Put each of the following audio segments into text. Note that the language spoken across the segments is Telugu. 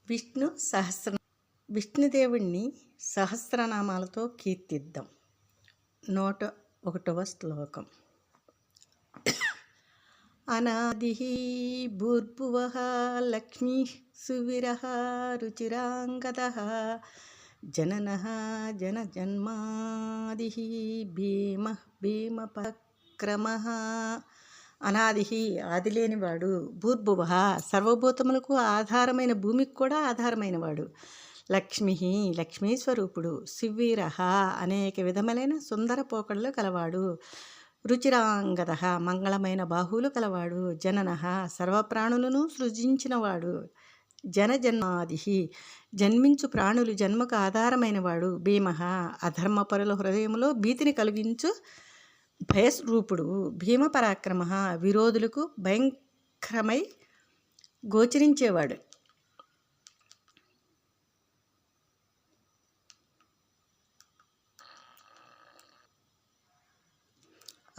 విష్ణు సహస్ర విష్ణుదేవుణ్ణి సహస్రనామాలతో కీర్తిద్దాం. 101వ శ్లోకం. అనాదిః భూర్భువః లక్ష్మీః సువిరః రుచిరాంగదః జననః జనజన్మాదిః భీమః భీమపరాక్రమః. అనాదిః ఆదిలేనివాడు, భూర్భువః సర్వభూతములకు ఆధారమైన భూమికి కూడా ఆధారమైనవాడు, లక్ష్మి లక్ష్మీస్వరూపుడు, శివీరః అనేక విధములైన సుందర పోకడలు కలవాడు, రుచిరాంగద మంగళమైన బాహువులు కలవాడు, జననః సర్వప్రాణులను సృజించినవాడు, జనజన్మాది జన్మించు ప్రాణులు జన్మకు ఆధారమైనవాడు, భీమః అధర్మపరుల హృదయంలో భీతిని కలిగించు భయస్వరూపుడు, భీమపరాక్రమ విరోధులకు భయంకరమై గోచరించేవాడు.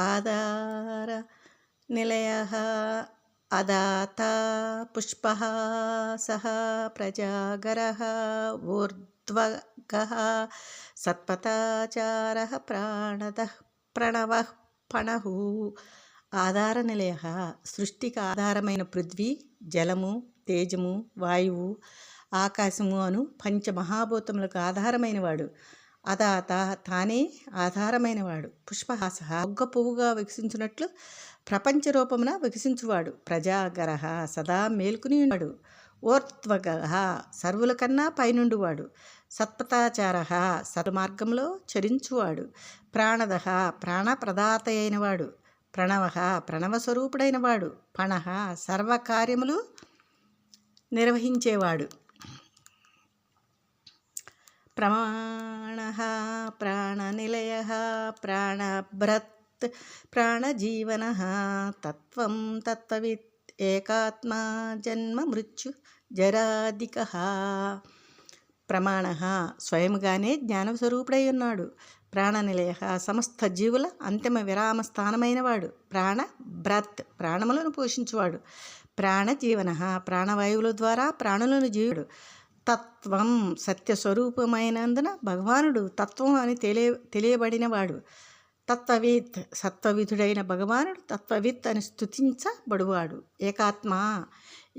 ఆధార నిలయః అదాత పుష్పః సహ ప్రజాగరః ఊర్ధ్వగః సత్పథాచారః ప్రాణదః ప్రణవః పణః. ఆధార నిలయః సృష్టికి ఆధారమైన పృథ్వీ, జలము, తేజము, వాయువు, ఆకాశము అను పంచమహాభూతములకు ఆధారమైనవాడు. అదాత తానే ఆధారమైనవాడు. పుష్పహాస మొగ్గ పువ్వుగా వికసించినట్లు ప్రపంచ రూపమున వికసించువాడు. ప్రజాగరః సదా మేల్కుని వాడు. ఊర్ధ్వగ సర్వుల కన్నా పైనుండువాడు. సత్పథాచారః సర్వమార్గంలో చరించువాడు. ప్రాణదః ప్రాణప్రదాత అయినవాడు. ప్రణవః ప్రణవస్వరూపుడైనవాడు. పణః సర్వకార్యములు నిర్వహించేవాడు. ప్రమాణః ప్రాణనిలయః ప్రాణభ్రత్ ప్రాణజీవనః తత్వం తత్వవిత్ ఏకాత్మా జన్మ మృత్యు జరాదికః. ప్రమాణః స్వయముగానే జ్ఞానస్వరూపుడై ఉన్నాడు. ప్రాణనిలయః సమస్త జీవుల అంతిమ విరామ స్థానమైనవాడు. ప్రాణభ్రత్ ప్రాణములను పోషించువాడు. ప్రాణజీవనః ప్రాణవాయువుల ద్వారా ప్రాణులను జీవుడు. తత్వం సత్యస్వరూపమైనందున భగవానుడు తత్వం అని తెలియబడినవాడు. తత్వవిత్ సత్వవిధుడైన భగవానుడు తత్వవిత్ అని స్తుతించబడువాడు. ఏకాత్మ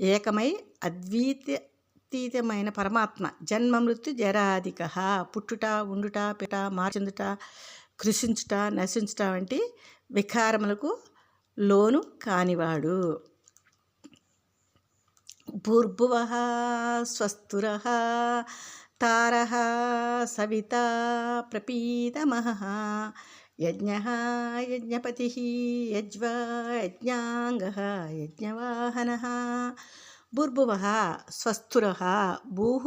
ఏకమై అద్వితీయమైన పరమాత్మ. జన్మ మృత్యు జరాదిక పుట్టుట, ఉండుట, పిట, మార్చెందుట, కృషించుట, నశించుట వంటి వికారములకు లోను కానివాడు. భూర్భువః స్వస్తురః తారః సవితా ప్రపీతమః యజ్ఞః యజ్ఞపతిః యజ్వా యజ్ఞాంగః యజ్ఞవాహనః. భూర్భువః స్వస్తురః భూః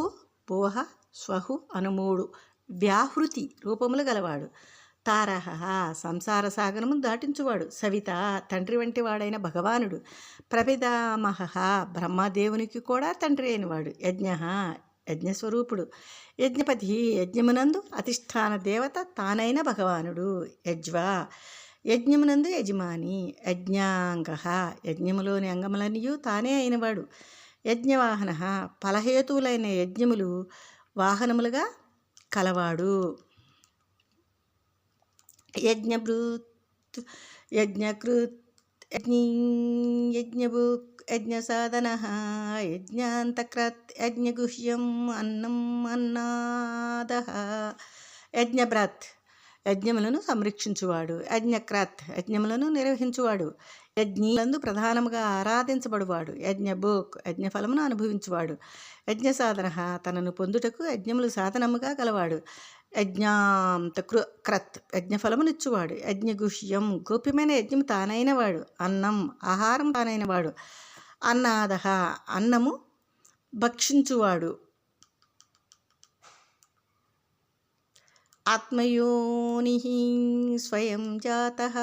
భువః స్వః అను మూడు వ్యాహృతి రూపములు గలవాడు. తారః సంసార సాగరము దాటించువాడు. సవిత తండ్రి వంటి వాడైన భగవానుడు. ప్రపితామహః బ్రహ్మదేవునికి కూడా తండ్రి అయినవాడు. యజ్ఞః యజ్ఞస్వరూపుడు. యజ్ఞపతి యజ్ఞమునందు అధిష్టాన దేవత తానైన భగవానుడు. యజ్వా యజ్ఞమునందు యజమాని. యజ్ఞాంగః యజ్ఞములోని అంగములనియు తానే అయినవాడు. యజ్ఞవాహనః ఫలహేతువులైన యజ్ఞములు వాహనములుగా కలవాడు. యజ్ఞభృత్ యజ్ఞకృత్ యజ్ఞభుక్ యజ్ఞసాధనః యజ్ఞాంతక్రత్ యజ్ఞగుహ్యం అన్నం అన్నాదః. యజ్ఞభ్రత్ యజ్ఞములను సంరక్షించువాడు. యజ్ఞక్రత్ యజ్ఞములను నిర్వహించువాడు. యజ్ఞలందు ప్రధానముగా ఆరాధించబడువాడు. యజ్ఞభుక్ యజ్ఞఫలమును అనుభవించువాడు. యజ్ఞసాధనః తనను పొందుటకు యజ్ఞములు సాధనముగా గలవాడు. యజ్ఞాంతక్రత్ యజ్ఞఫలమునిచ్చువాడు. యజ్ఞగుహ్యం గోప్యమైన యజ్ఞము తానైనవాడు. అన్నం ఆహారం తానైనవాడు. అన్నాదః అన్నము భక్షించువాడు. ఆత్మయోనిః స్వయం జాతః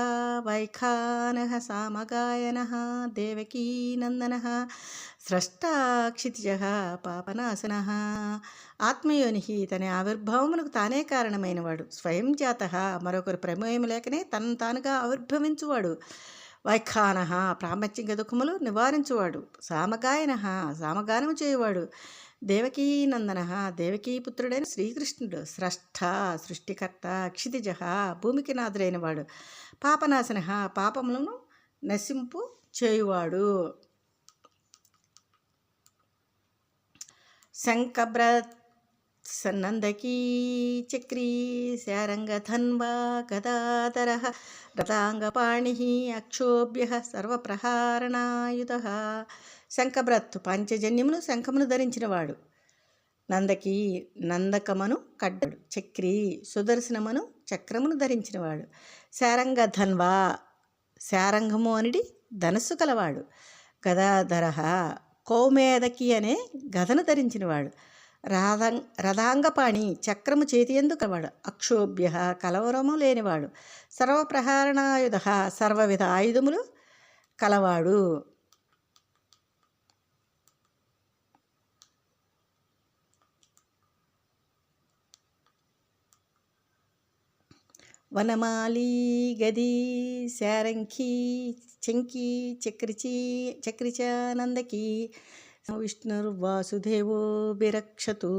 వైఖానః సామగాయనః దేవకీనందనః స్రష్టా క్షితిజః పాపనాశనః. ఆత్మయోనిః తన ఆవిర్భావమునకు తానే కారణమైనవాడు. స్వయం జాతః మరొకరు ప్రమేయం లేకనే తనను తానుగా ఆవిర్భవించువాడు. వైఖాన ప్రాపంచిక దుఃఖములు నివారించువాడు, సామగాయన సామగానము చేయువాడు, దేవకీనందన దేవకీపుత్రుడైన శ్రీకృష్ణుడు, స్రష్ట సృష్టికర్త, క్షితిజ భూమికి నాథుడైన వాడు, పాపనాశన పాపములను నశింపు చేయువాడు. శంఖబ్రత్ సన్నందకీ చక్రీ శారంగధన్వా గదాధర రథాంగపాణి అక్షోభ్య సర్వప్రహారణాయుధ. శంఖబ్రత్ పంచజన్యమును శంఖమును ధరించినవాడు, నందకి నందకమను కడ్డడు, చక్రి సుదర్శనమును చక్రమును ధరించినవాడు, శారంగధన్వా శారంగము అనిడి ధనస్సు కలవాడు, గదాధర కౌమేదకి అనే గదను ధరించినవాడు, రథాంగపాణి చక్రము చేతియందు కలవాడు, అక్షోభ్య కలవరము లేనివాడు, సర్వప్రహారణాయుధ సర్వవిధ ఆయుధములు కలవాడు. వనమాలి గది శారంఖీ చంకీ చక్రిచ నందకి విష్ణుర్వాసుదేవో బిరక్షతు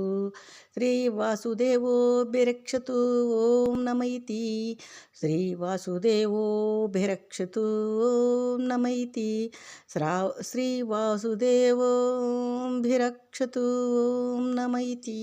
శ్రీవాసుదేవో బిరక్షతు ఓం నమ ఇతి. శ్రీవాసుదేవో బిరక్షతు ఓం నమ ఇతి. శ్రీవాసుదేవో బిరక్షతు ఓం నమ ఇతి.